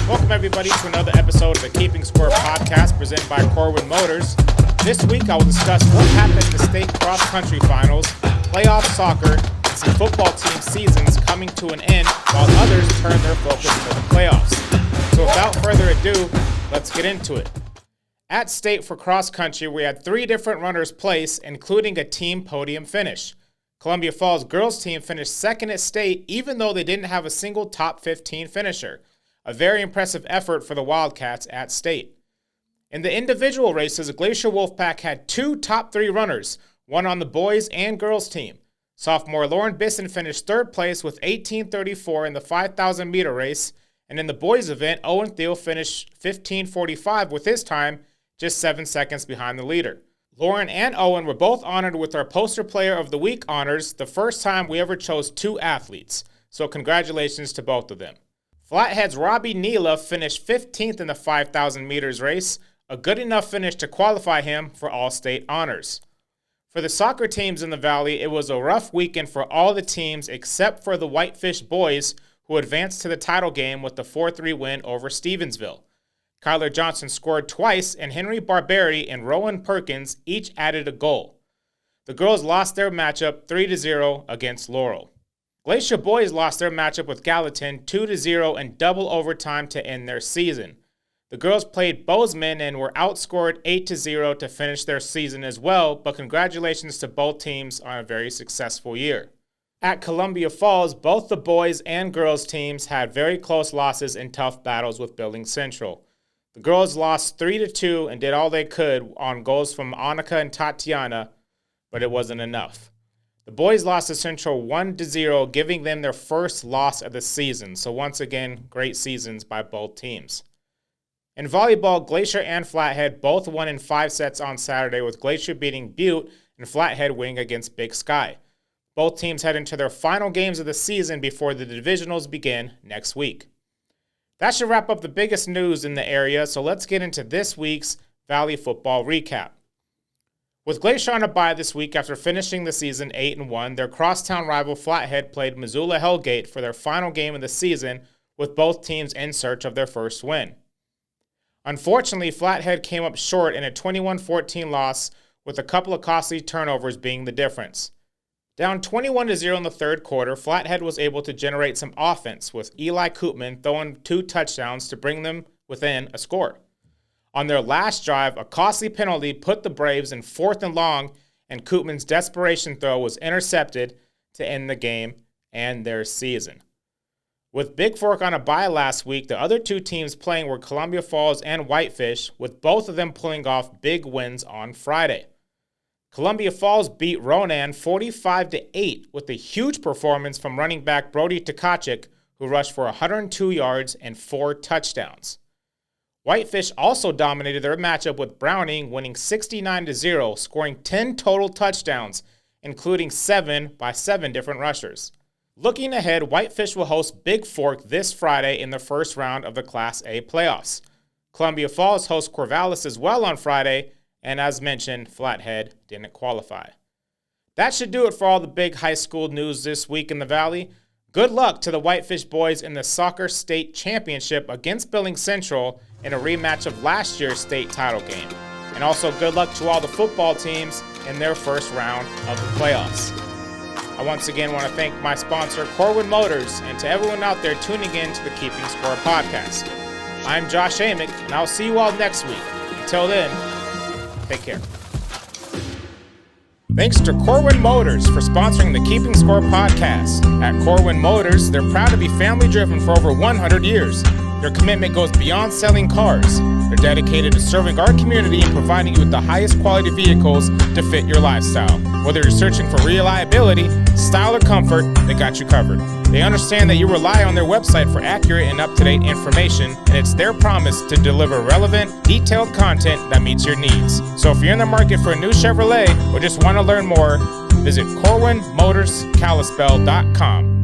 Welcome everybody to another episode of the Keeping Score podcast presented by Corwin Motors. This week I will discuss what happened in the state cross-country finals, playoff soccer, and some football team seasons coming to an end while others turn their focus to the playoffs. So without further ado, let's get into it. At state for cross-country, we had 3 different runners place, including a team podium finish. Columbia Falls girls team finished second at state even though they didn't have a single top 15 finisher. A very impressive effort for the Wildcats at state. In the individual races, Glacier Wolfpack had 2 top 3 runners, one on the boys and girls team. Sophomore Lauren Bisson finished 3rd place with 18:34 in the 5,000 meter race, and in the boys event, Owen Thiel finished 15:45 with his time, just 7 seconds behind the leader. Lauren and Owen were both honored with our Poster Player of the Week honors, the first time we ever chose 2 athletes, so congratulations to both of them. Flathead's Robbie Neela finished 15th in the 5,000 meters race, a good enough finish to qualify him for all-state honors. For the soccer teams in the Valley, it was a rough weekend for all the teams except for the Whitefish boys, who advanced to the title game with the 4-3 win over Stevensville. Kyler Johnson scored twice, and Henry Barberi and Rowan Perkins each added a goal. The girls lost their matchup 3-0 against Laurel. Glacier boys lost their matchup with Gallatin 2-0 in double overtime to end their season. The girls played Bozeman and were outscored 8-0 to finish their season as well, but congratulations to both teams on a very successful year. At Columbia Falls, both the boys and girls teams had very close losses in tough battles with Billings Central. The girls lost 3-2 and did all they could on goals from Annika and Tatiana, but it wasn't enough. The boys lost to Central 1-0, giving them their first loss of the season. So once again, great seasons by both teams. In volleyball, Glacier and Flathead both won in 5 sets on Saturday, with Glacier beating Butte and Flathead winning against Big Sky. Both teams head into their final games of the season before the divisionals begin next week. That should wrap up the biggest news in the area, so let's get into this week's Valley football recap. With Glacier on a bye this week after finishing the season 8-1, their crosstown rival Flathead played Missoula Hellgate for their final game of the season, with both teams in search of their first win. Unfortunately, Flathead came up short in a 21-14 loss, with a couple of costly turnovers being the difference. Down 21-0 in the third quarter, Flathead was able to generate some offense, with Eli Koopman throwing 2 touchdowns to bring them within a score. On their last drive, a costly penalty put the Braves in 4th and long, and Koopman's desperation throw was intercepted to end the game and their season. With Big Fork on a bye last week, the other 2 teams playing were Columbia Falls and Whitefish, with both of them pulling off big wins on Friday. Columbia Falls beat Ronan 45-8 with a huge performance from running back Brody Tkachuk, who rushed for 102 yards and 4 touchdowns. Whitefish also dominated their matchup with Browning, winning 69-0, scoring 10 total touchdowns, including 7 by 7 different rushers. Looking ahead, Whitefish will host Big Fork this Friday in the first round of the Class A playoffs. Columbia Falls hosts Corvallis as well on Friday, and as mentioned, Flathead didn't qualify. That should do it for all the big high school news this week in the Valley. Good luck to the Whitefish boys in the Soccer State Championship against Billings Central in a rematch of last year's state title game. And also good luck to all the football teams in their first round of the playoffs. I once again want to thank my sponsor, Corwin Motors, and to everyone out there tuning in to the Keeping Score podcast. I'm Josh Amick, and I'll see you all next week. Until then, take care. Thanks to Corwin Motors for sponsoring the Keeping Score podcast. At Corwin Motors, they're proud to be family-driven for over 100 years. Their commitment goes beyond selling cars. They're dedicated to serving our community and providing you with the highest quality vehicles to fit your lifestyle. Whether you're searching for reliability, style, or comfort, they got you covered. They understand that you rely on their website for accurate and up-to-date information, and it's their promise to deliver relevant, detailed content that meets your needs. So if you're in the market for a new Chevrolet or just want to learn more, visit CorwinMotorsKalispell.com.